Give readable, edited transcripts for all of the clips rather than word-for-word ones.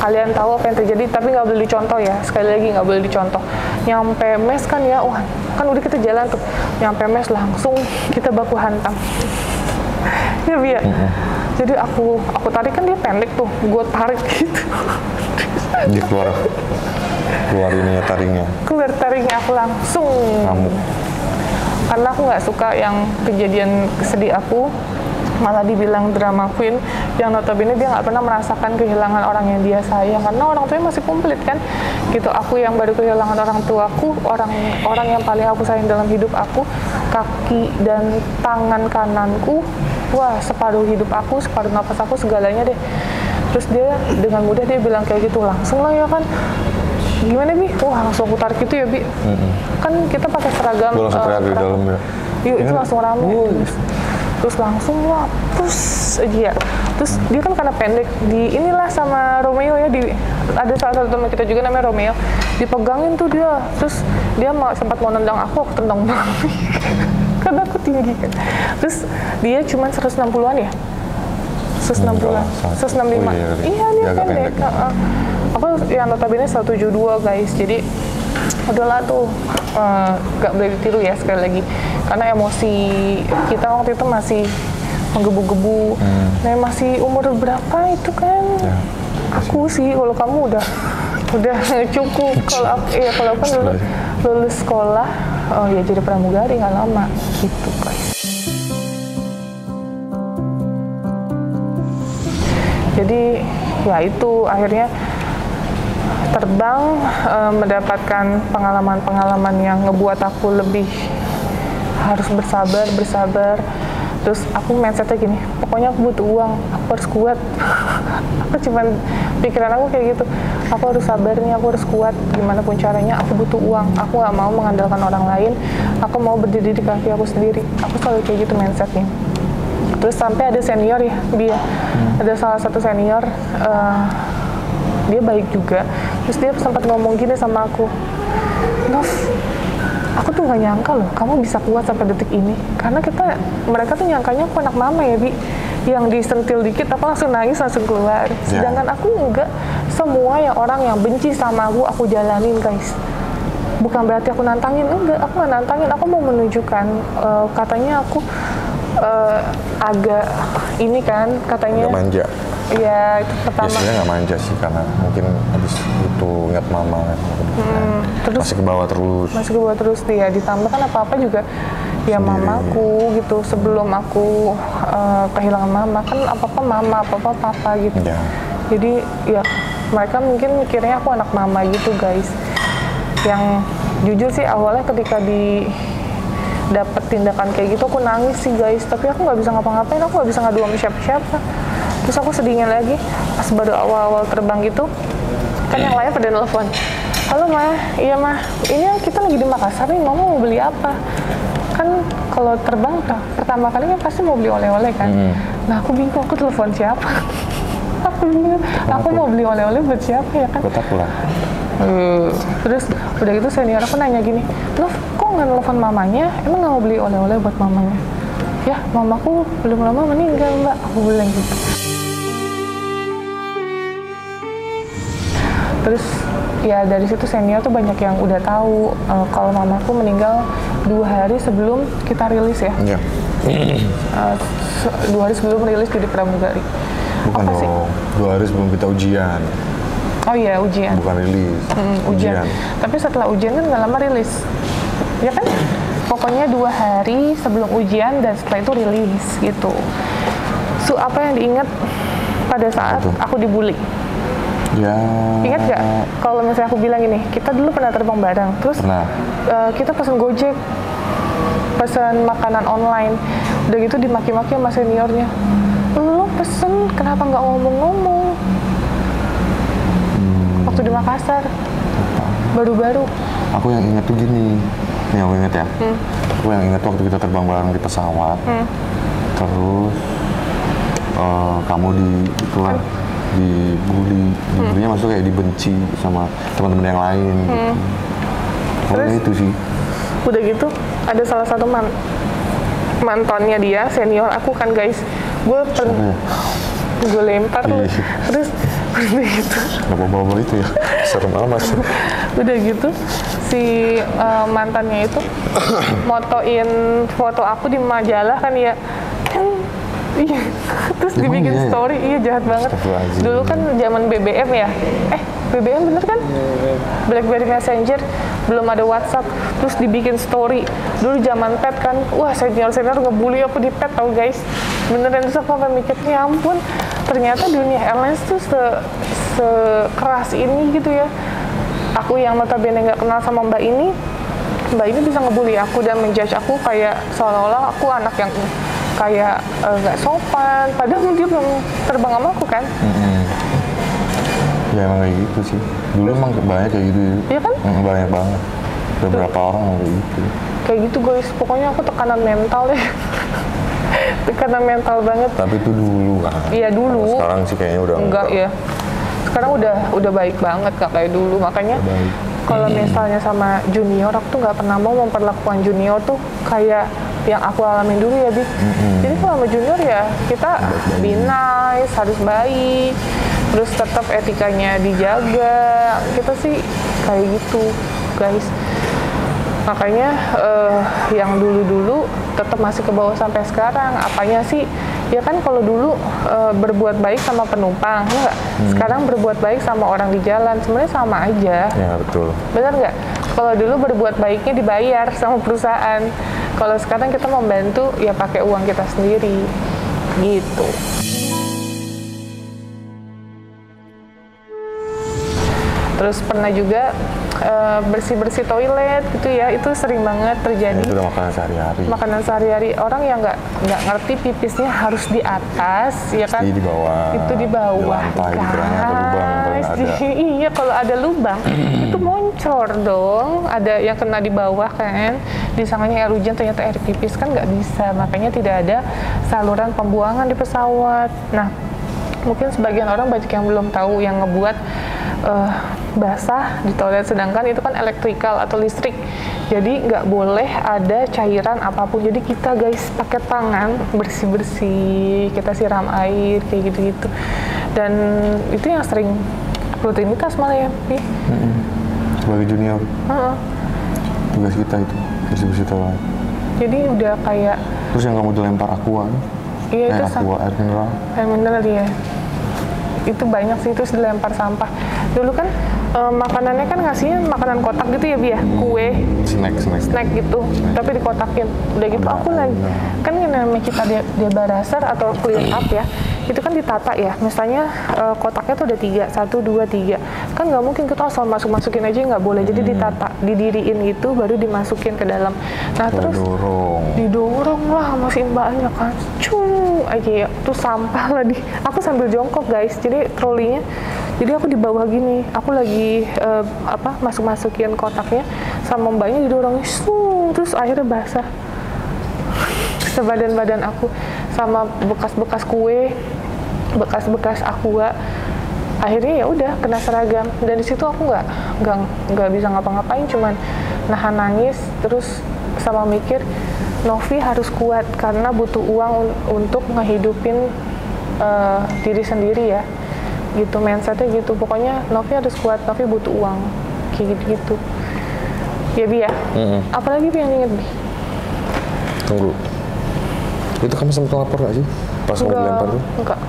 kalian tahu apa yang terjadi, tapi nggak boleh dicontoh ya, sekali lagi nggak boleh dicontoh. Nyampe mes kan ya, wah kan udah kita jalan tuh, nyampe mes langsung kita baku hantam. Ya Bi ya. Jadi aku tarik kan dia pendek tuh, gue tarik gitu. Dia keluar ininya taringnya. Keluar taringnya aku langsung. Ngamuk. Karena aku nggak suka yang kejadian sedih aku, malah dibilang drama queen, yang notabene dia nggak pernah merasakan kehilangan orang yang dia sayang, karena orang tuanya masih komplit kan. Gitu, aku yang baru kehilangan orang tuaku, orang yang paling aku sayang dalam hidup aku, kaki dan tangan kananku, wah separuh hidup aku, separuh nafas aku, segalanya deh. Terus dia dengan mudah dia bilang kayak gitu, langsung lah ya kan. Gimana Bi? Wah langsung aku tarik gitu ya Bi. Kan kita pakai seragam. Gue langsung teriak di dalam ya. Iya itu langsung rame. Terus langsung wah pus aja ya. Terus dia kan karena pendek, di inilah sama Romeo ya, ada salah satu teman kita juga namanya Romeo, dipegangin tuh dia. Terus dia sempat mau nendang aku tendang banget. Karena aku tinggi kan. Terus dia cuma 160-an ya? 160-an, 165. Iya dia pendek. Aku yang notabene 172 guys, jadi udahlah tuh gak boleh ditiru ya sekali lagi, karena emosi kita waktu itu masih menggebu-gebu. Nah masih umur berapa itu kan ya, aku sih, kalau kamu udah cukup. Kalau aku kan lulus sekolah ya jadi pramugari nggak lama gitu guys. Jadi ya itu akhirnya terbang, mendapatkan pengalaman-pengalaman yang ngebuat aku lebih harus bersabar. Terus aku mindsetnya gini, pokoknya aku butuh uang, aku harus kuat. Aku cuman pikiran aku kayak gitu, aku harus sabar nih, aku harus kuat, gimana pun caranya aku butuh uang, aku gak mau mengandalkan orang lain, aku mau berdiri di kaki aku sendiri. Aku selalu kayak gitu mindsetnya. Terus sampai ada senior ya, dia ada salah satu senior, dia baik juga. Terus dia sempat ngomong gini sama aku, Nov, aku tuh gak nyangka loh kamu bisa kuat sampai detik ini. Karena mereka tuh nyangkanya aku anak mama ya Bi, yang disentil dikit aku langsung nangis, langsung keluar. Sedangkan aku enggak. Semua orang yang benci sama aku jalanin guys. Bukan berarti aku nantangin, enggak, aku gak nantangin. Aku mau menunjukkan, katanya aku agak ini kan, katanya agak manja. Iya, itu pertama. Ya sebenarnya nggak manja sih, karena mungkin habis itu ingat mama kan. Terus masih ke bawah terus dia. Ditambah kan apa-apa juga ya sendiri. Mamaku gitu. Sebelum aku kehilangan mama kan apa-apa mama, apa-apa papa gitu. Ya. Jadi ya mereka mungkin mikirnya aku anak mama gitu guys. Yang jujur sih awalnya ketika dapat tindakan kayak gitu aku nangis sih guys. Tapi aku nggak bisa ngapa-ngapain, aku nggak bisa ngadu sama siapa-siapa. Terus aku sedihnya lagi, pas baru awal-awal terbang gitu, kan yang lain pada nelfon. Halo Ma, iya Ma, ini kita lagi di Makassar nih, Mama mau beli apa? Kan kalau terbang pertama kali kan pasti mau beli oleh-oleh kan. Nah aku bingung, aku telepon siapa? Aku bingung, aku mau beli oleh-oleh buat siapa ya kan? Buat aku lah. Terus udah gitu senior aku nanya gini, Nov, kok nggak nelfon mamanya? Emang nggak mau beli oleh-oleh buat mamanya? Ya, mamaku belum lama meninggal Mbak, aku bilang gitu. Terus ya dari situ senior tuh banyak yang udah tahu kalau mamaku meninggal 2 hari sebelum kita rilis ya. Iya. 2 hari sebelum rilis jadi pramugari. Bukan dong, sih? 2 hari sebelum kita ujian. Oh iya, ujian. Bukan rilis. Ujian. Tapi setelah ujian kan nggak lama rilis. Ya kan? Pokoknya 2 hari sebelum ujian dan setelah itu rilis gitu. Apa yang diingat pada saat aku dibully? Ya. Ingat gak? Kalau misalnya aku bilang ini, kita dulu pernah terbang bareng, terus kita pesen Gojek, pesen makanan online, udah gitu dimaki-maki sama seniornya. Lo pesen, kenapa nggak ngomong-ngomong? Waktu di Makassar, baru-baru. Aku yang ingat tuh gini, nih aku ingat ya. Aku yang ingat waktu kita terbang bareng di pesawat, terus kamu dibulinya maksudnya kayak dibenci sama teman-teman yang lain gitu. Terus itu sih. Udah gitu ada salah satu mantannya dia, senior aku kan guys. Gue lempar loh. Terus Udah gitu. Nggak bawa-bawa itu ya, serem amat sih. Udah gitu, si mantannya itu motoin foto aku di majalah kan ya. Iya, terus Emang dibikin iya ya? story, iya jahat banget. Astagfirullahaladzim. Dulu kan zaman BBM ya, BBM bener kan? BlackBerry Messenger, belum ada WhatsApp, terus dibikin story. Dulu zaman pet kan, wah senior-senior ngebully aku di pet tau guys. Beneran, terus aku sampai mikir, ya ampun, ternyata dunia airlines tuh sekeras ini gitu ya. Aku yang notabene nggak kenal sama mbak ini bisa ngebully aku dan menjudge aku kayak seolah-olah aku anak yang kayak nggak sopan, padahal dia belum terbang sama aku kan. Ya emang kayak gitu sih. Dulu emang banyak kayak gitu ya. Iya kan? Banyak banget. Beberapa orang yang kayak gitu. Kayak gitu guys, pokoknya aku tekanan mental ya. Tekanan mental banget. Tapi itu dulu kan. Iya dulu. Kalau sekarang sih kayaknya udah enggak ya. Sekarang udah baik banget Kak, kayak dulu. Makanya kalau misalnya sama junior, aku tuh nggak pernah mau memperlakukan junior tuh kayak yang aku alamin dulu ya, Bi. Jadi kalau sama junior ya kita be nice, harus baik, terus tetap etikanya dijaga. Kita sih kayak gitu, guys. Makanya yang dulu-dulu tetap masih ke bawah sampai sekarang. Apanya sih? Ya kan kalau dulu berbuat baik sama penumpang, enggak? Sekarang berbuat baik sama orang di jalan, sebenarnya sama aja. Ya betul. Benar nggak? Kalau dulu berbuat baiknya dibayar sama perusahaan. Kalau sekarang kita membantu ya pakai uang kita sendiri, gitu. Terus pernah juga bersih-bersih toilet gitu ya, itu sering banget terjadi. Itu udah makanan sehari-hari. Makanan sehari-hari, orang yang nggak ngerti pipisnya harus di atas, ya kan? Di bawah. Itu di bawah. Di lantai, di kerana ada lubang, ada. Iya, kalau ada lubang itu moncor dong. Ada yang kena di bawah kan. Disangkanya air hujan, ternyata air pipis, kan nggak bisa. Makanya tidak ada saluran pembuangan di pesawat. Nah, mungkin sebagian orang banyak yang belum tahu, yang ngebuat basah di toilet, sedangkan itu kan elektrikal atau listrik, jadi nggak boleh ada cairan apapun. Jadi kita guys pakai tangan bersih-bersih, kita siram air kayak gitu-gitu, dan itu yang sering rutinitas malah ya, Pi. Sebagai junior, tugas kita itu bersih-bersih toilet. Jadi udah kayak, terus yang kamu dilempar aqua, iya itu aqua, air mineral. Air mineral ya. Itu banyak sih, terus dilempar sampah. Dulu kan makanannya kan ngasihnya makanan kotak gitu ya, Bi ya, kue, snack gitu, tapi dikotakin. Udah gitu aku lagi, kan yang namanya kita dia baraser atau clean up ya, itu kan ditata ya, misalnya kotaknya tuh ada 3, 1, 2, 3, kan nggak mungkin kita asal masukin aja, nggak boleh. Jadi ditata, didiriin gitu, baru dimasukin ke dalam. Nah terus didorong lah masih mbaknya kan, cung aja ya, tuh sampah lah aku sambil jongkok guys, jadi trolinya, jadi aku di bawah gini, aku lagi masukin kotaknya, sama mbaknya didorong, terus akhirnya basah sebadan-badan aku, sama bekas-bekas kue, bekas-bekas aqua. Akhirnya ya udah kena seragam, dan di situ aku nggak bisa ngapa-ngapain, cuman nahan nangis, terus sama mikir Novi harus kuat karena butuh uang untuk ngehidupin diri sendiri ya, gitu mindsetnya gitu. Pokoknya Novi harus kuat, Novi butuh uang, kayak gitu-gitu ya, Bi ya. Apalagi Bi yang inget, Bi? Tunggu, itu kamu sempat lapor gak sih pas mau dilempar tuh? Enggak.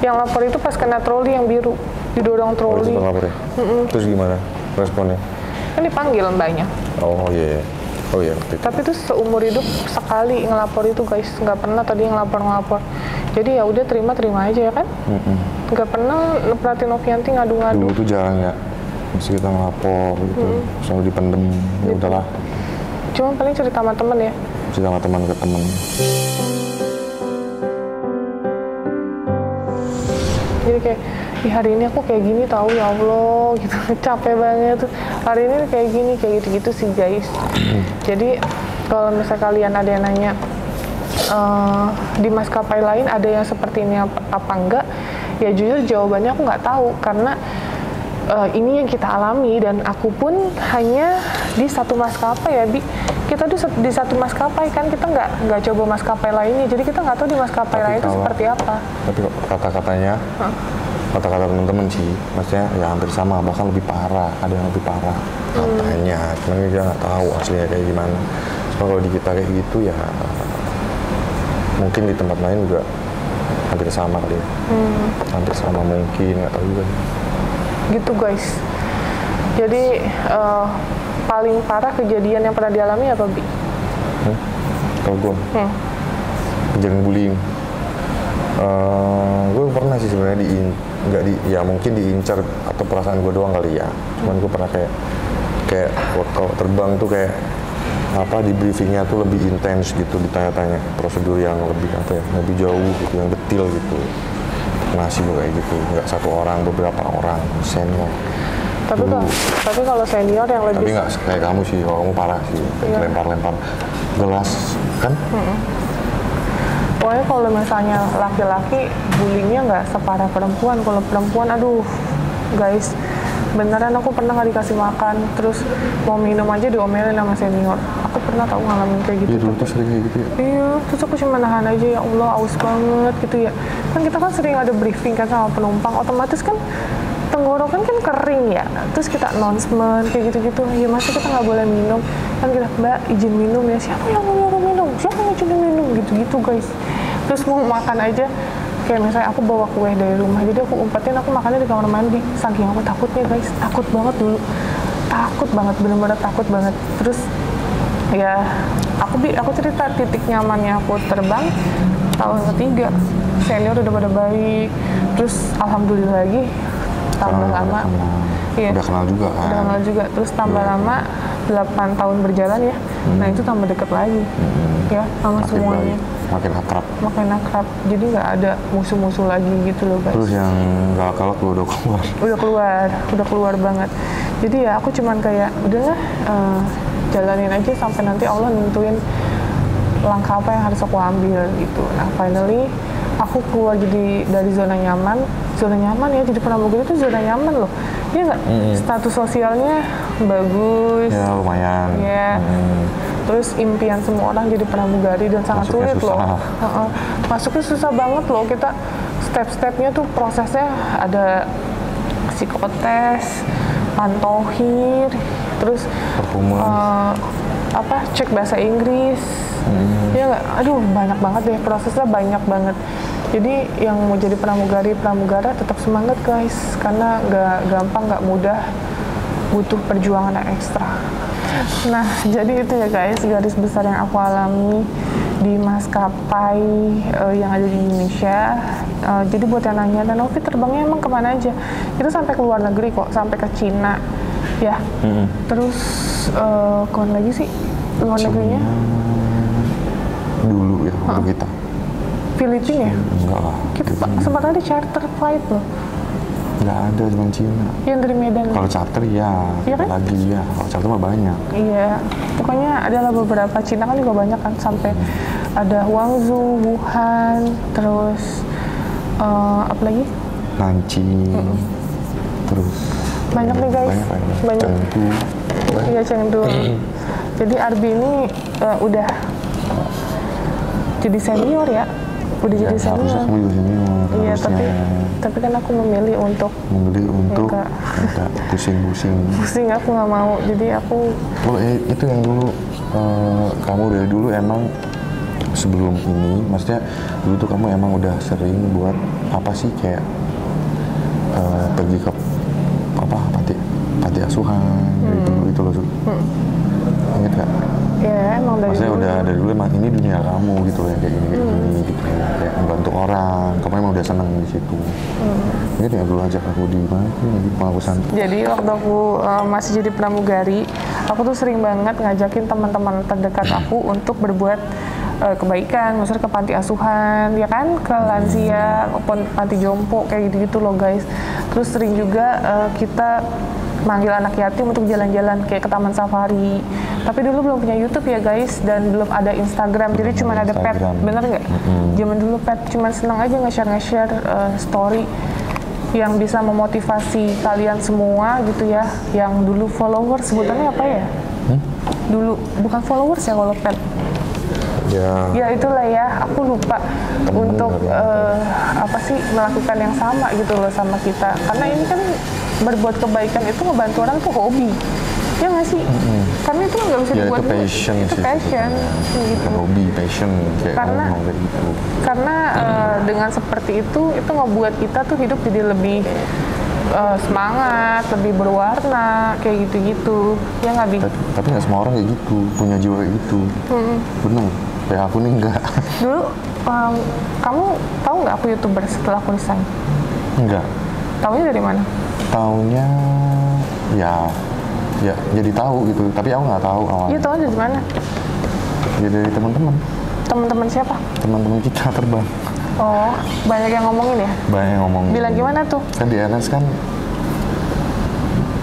Yang lapor itu pas kena troli yang biru, didorong troli. Oh, lapor ya? Terus gimana responnya? Kan dipanggil mbaknya. Oh iya. Oh iya. Tapi itu seumur hidup sekali ngelapor itu guys, nggak pernah tadi ngelapor. Jadi ya udah terima aja ya kan. Nggak pernah perhatiin Novianti ngadu-ngadu. Dulu tuh jarang ya, mesti kita ngelapor gitu, selalu dipendem. Ya udahlah. Cuma paling cerita sama temen ya. Cerita sama teman ke teman. Jadi kayak, di hari ini aku kayak gini tahu ya Allah gitu, capek banget tuh. Hari ini kayak gini, kayak gitu-gitu sih guys. Jadi kalau misalnya kalian ada yang nanya di maskapai lain ada yang seperti ini apa enggak, ya jujur jawabannya aku nggak tahu, karena ini yang kita alami, dan aku pun hanya di satu maskapai ya, Bi. Kita tuh di satu maskapai kan, kita nggak coba maskapai lainnya, jadi kita nggak tahu di maskapai lain itu seperti apa. Tapi kata-katanya kata-kata teman-teman sih, maksudnya ya hampir sama, bahkan lebih parah, ada yang lebih parah katanya, cuman dia nggak tahu aslinya kayak gimana. Cuma kalau di kita kayak gitu ya mungkin di tempat lain juga hampir sama kali ya, hampir sama mungkin, nggak tahu juga. Gitu guys. Jadi paling parah kejadian yang pernah dialami apa, Bi? Kalau gue kejadian bullying, gue pernah sih sebenarnya ya mungkin diincar atau perasaan gue doang kali ya. Cuman gue pernah kayak kalau terbang tuh kayak apa, di briefingnya tuh lebih intens gitu, ditanya-tanya prosedur yang lebih apa ya, lebih jauh gitu, yang detail gitu. Ngasih gue kayak gitu, nggak satu orang, beberapa orang senior. Tapi kalau senior yang lebih... Tapi nggak kayak kamu sih, kalau kamu parah sih, lempar-lempar gelas kan? Pokoknya kalau misalnya laki-laki, bullyingnya nggak separah perempuan. Kalau perempuan, aduh guys, beneran aku pernah nggak dikasih makan, terus mau minum aja diomelin sama senior. Aku pernah tahu ngalamin kayak gitu. Iya dulu tuh sering kayak gitu ya? Iya, terus aku cuma nahan aja, ya Allah aus banget gitu ya. Kan kita kan sering ada briefing kan sama penumpang, otomatis kan tenggorokan kan kering ya, terus kita announcement kayak gitu-gitu, ya masa kita nggak boleh minum, kan kita, Mbak izin minum ya, siapa yang mau nyuruh minum, siapa yang izin minum, gitu-gitu guys. Terus mau makan aja, kayak misalnya aku bawa kue dari rumah, jadi aku umpetin, aku makannya di kamar mandi, saking aku takutnya guys, takut banget dulu, takut banget, bener-bener takut banget. Terus ya aku cerita titik nyamannya aku terbang tahun ketiga, senior udah pada baik, terus alhamdulillah lagi tambah lama, iya, udah kenal juga kan? Udah kenal juga, terus tambah lama 8 tahun berjalan ya, nah itu tambah deket lagi, ya sama makin semuanya. Makin akrab. Makin akrab, jadi nggak ada musuh-musuh lagi gitu loh guys. Terus yang galak-galak udah keluar? Udah keluar banget. Jadi ya aku cuman kayak udahlah, jalanin aja sampai nanti Allah nentuin langkah apa yang harus aku ambil gitu. Nah finally aku keluar jadi dari zona nyaman ya, jadi pramugari itu zona nyaman loh, iya nggak? Status sosialnya bagus ya, lumayan ya. Terus impian semua orang jadi pramugari dan sangat sulit loh. Masuknya susah banget loh, kita step-stepnya tuh prosesnya ada psikotes, pantauhir, terus cek bahasa Inggris, ya nggak? Aduh banyak banget deh, prosesnya banyak banget. Jadi yang mau jadi pramugara tetap semangat guys, karena nggak gampang, nggak mudah, butuh perjuangan yang ekstra. Nah jadi itu ya guys, garis besar yang aku alami di maskapai yang ada di Indonesia. Jadi buat yang nanya, dan Novi terbangnya emang kemana aja? Kita sampai ke luar negeri kok, sampai ke Cina ya. Terus kemana lagi sih luar negerinya? Dulu ya, waktu kita Filipina ya? Enggak lah. Kita sempat ada charter flight loh. Nggak ada, cuma Cina. Yang dari Medan. Kalau charter ya, iya kan? lagi ya. Kalau charter mah banyak. Iya, pokoknya adalah beberapa, Cina kan juga banyak kan, sampai ada Guangzhou, Wuhan, terus apa lagi? Nanjing, terus banyak nih guys, banyak. Chengdu. Iya Chengdu. Jadi Arbi ini udah jadi senior ya. Udah jadi senior. Harusnya kamu juga senior. Iya, tapi kan aku memilih untuk enggak pusing-pusing. Pusing aku nggak mau. Jadi aku itu yang dulu kamu dari dulu emang sebelum ini, maksudnya dulu tuh kamu emang udah sering buat apa sih, kayak pergi ke panti asuhan itu loh. Ingat gak? Ya emang dari maksudnya dulu. Udah dari dulu emang ini dunia kamu gitu ya, kayak gini gitu ya, kayak membantu orang, kamu emang udah seneng di situ. Ingat ya dulu ajak aku di mana di penghapusan. Jadi waktu aku masih jadi pramugari, aku tuh sering banget ngajakin teman-teman terdekat aku untuk berbuat kebaikan, misalnya ke panti asuhan, ya kan, ke lansia, panti jompo, kayak gitu-gitu loh guys. Terus sering juga kita manggil anak yatim untuk jalan-jalan kayak ke taman safari. Tapi dulu belum punya YouTube ya guys, dan belum ada Instagram, jadi cuma ada pet, bener nggak? Zaman dulu pet, cuma seneng aja nge-share story yang bisa memotivasi kalian semua gitu ya. Yang dulu followers, sebutannya apa ya? Dulu bukan followers ya kalau pet. Ya itulah ya, aku lupa untuk melakukan yang sama gitu loh sama kita, karena ini kan berbuat kebaikan itu ngebantu orang tuh hobi, ya nggak sih? Karena itu nggak bisa dibuat itu passion itu sih, passion gitu. Hobi, passion kayak karena gitu. Karena dengan seperti itu ngebuat kita tuh hidup jadi lebih semangat, lebih berwarna, kayak gitu-gitu. Ya nggak, Bi? Tapi nggak semua orang kayak gitu, punya jiwa kayak gitu. Bener, kayak aku nih enggak. Dulu, kamu tahu nggak aku YouTuber setelah aku resign? Enggak. Taunya dari mana? Taunya, ya jadi tahu gitu. Tapi aku nggak tahu awalnya. Iya, tahu dari mana? Ya dari teman-teman. Teman-teman siapa? Teman-teman kita terbang. Oh, banyak yang ngomongin ya? Banyak yang ngomong. Bilang gimana tuh? Kan di NS kan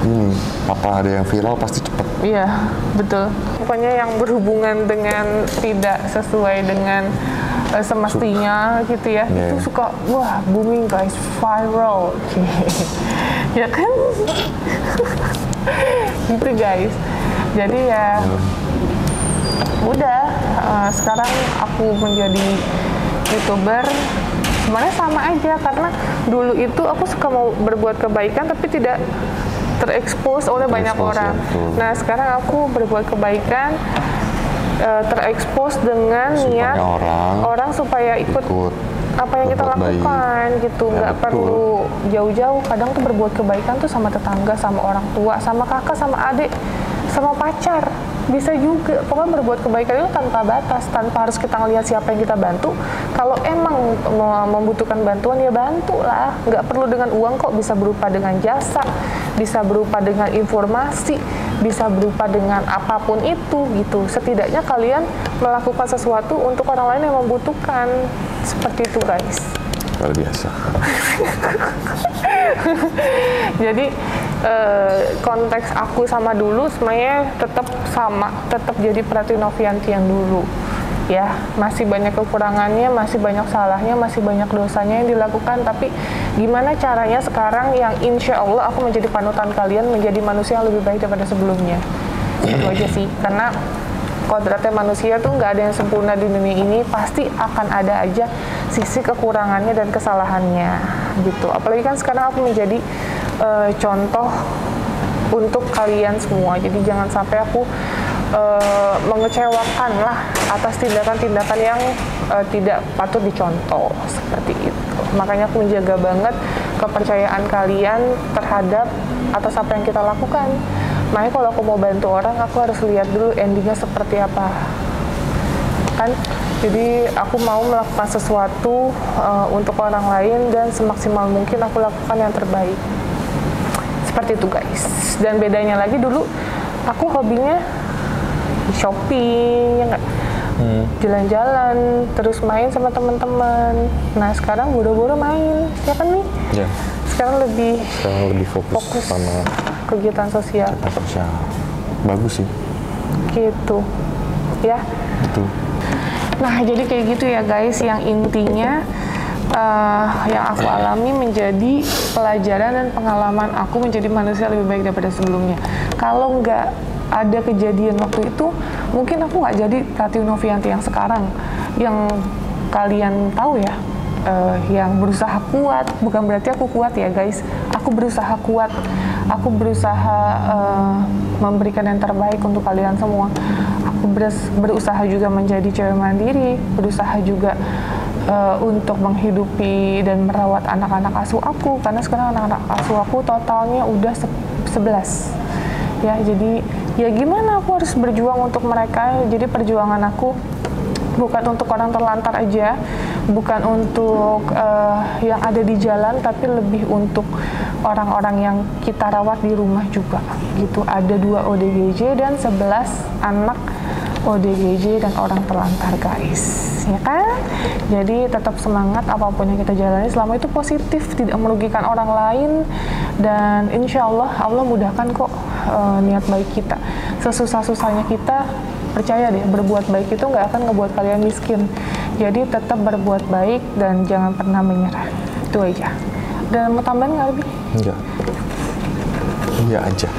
ini, apa ada yang viral pasti cepet. Iya, betul. Pokoknya yang berhubungan dengan tidak sesuai dengan semestinya gitu ya, itu suka, wah booming guys, viral. Ya kan? Gitu guys. Jadi ya, udah, sekarang aku menjadi YouTuber. Sebenarnya sama aja, karena dulu itu aku suka mau berbuat kebaikan tapi tidak terekspos oleh banyak orang. Nah, sekarang aku berbuat kebaikan terekspos dengan niat orang supaya ikut apa yang kita lakukan gitu. Nggak perlu jauh-jauh. Kadang tuh berbuat kebaikan tuh sama tetangga, sama orang tua, sama kakak, sama adik, sama pacar. Bisa juga. Pokoknya berbuat kebaikan itu tanpa batas, tanpa harus kita ngelihat siapa yang kita bantu. Kalau emang membutuhkan bantuan, ya bantulah. Nggak perlu dengan uang kok, bisa berupa dengan jasa, bisa berupa dengan informasi, bisa berupa dengan apapun itu gitu. Setidaknya kalian melakukan sesuatu untuk orang lain yang membutuhkan. Seperti itu guys. Luar biasa. Jadi konteks aku sama dulu sebenarnya tetap sama, tetap jadi Prati Novianti yang dulu. Ya, masih banyak kekurangannya, masih banyak salahnya, masih banyak dosanya yang dilakukan, tapi gimana caranya sekarang yang insya Allah aku menjadi panutan kalian, menjadi manusia yang lebih baik daripada sebelumnya. Itu aja sih, karena kodratnya manusia tuh nggak ada yang sempurna di dunia ini, pasti akan ada aja sisi kekurangannya dan kesalahannya gitu. Apalagi kan sekarang aku menjadi contoh untuk kalian semua, jadi jangan sampai aku mengecewakan lah atas tindakan-tindakan yang tidak patut dicontoh seperti itu. Makanya aku menjaga banget kepercayaan kalian terhadap atas apa yang kita lakukan. Makanya kalau aku mau bantu orang, aku harus lihat dulu endingnya seperti apa kan. Jadi aku mau melakukan sesuatu untuk orang lain dan semaksimal mungkin aku lakukan yang terbaik. Seperti itu guys. Dan bedanya lagi, dulu aku hobinya shopping, ya nggak? Jalan-jalan, terus main sama teman-teman. Nah sekarang buru-buru main, ya kan nih? Ya. Sekarang lebih fokus sama kegiatan sosial. Bagus sih. Gitu, ya. Betul. Nah jadi kayak gitu ya guys, yang intinya yang aku alami menjadi pelajaran dan pengalaman aku menjadi manusia lebih baik daripada sebelumnya. Kalau nggak ada kejadian waktu itu, mungkin aku nggak jadi Prati Novianti yang sekarang, yang kalian tahu ya, yang berusaha kuat. Bukan berarti aku kuat ya guys, aku berusaha kuat, aku berusaha memberikan yang terbaik untuk kalian semua. Aku berusaha juga menjadi cewek mandiri, berusaha juga untuk menghidupi dan merawat anak-anak asuh aku, karena sekarang anak-anak asuh aku totalnya udah 11 ya. Jadi ya gimana, aku harus berjuang untuk mereka. Jadi perjuangan aku bukan untuk orang terlantar aja, bukan untuk yang ada di jalan, tapi lebih untuk orang-orang yang kita rawat di rumah juga gitu. Ada 2 ODGJ dan 11 anak ODGJ dan orang terlantar guys, ya kan? Jadi tetap semangat apapun yang kita jalani, selama itu positif, tidak merugikan orang lain, dan insya Allah Allah mudahkan kok niat baik kita. Sesusah-susahnya kita, percaya deh, berbuat baik itu nggak akan ngebuat kalian miskin. Jadi tetap berbuat baik dan jangan pernah menyerah. Itu aja. Dan mau tambahin nggak lebih? Enggak. Iya aja.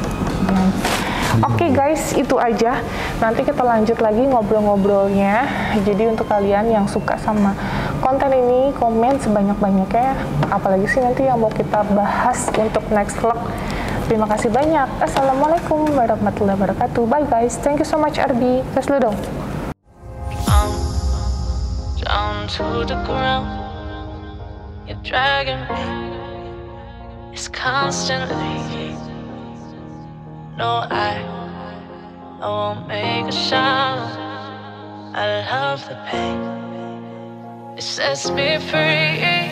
Oke guys, itu aja. Nanti kita lanjut lagi ngobrol-ngobrolnya. Jadi untuk kalian yang suka sama konten ini, komen sebanyak-banyaknya. Apalagi sih nanti yang mau kita bahas untuk next vlog. Terima kasih banyak. Assalamualaikum warahmatullahi wabarakatuh. Bye guys. Thank you so much Arbi. Tes dulu dong. Down to the ground, you're dragging me. It's constantly. No, I won't make a sound. I love the pain. It sets me free.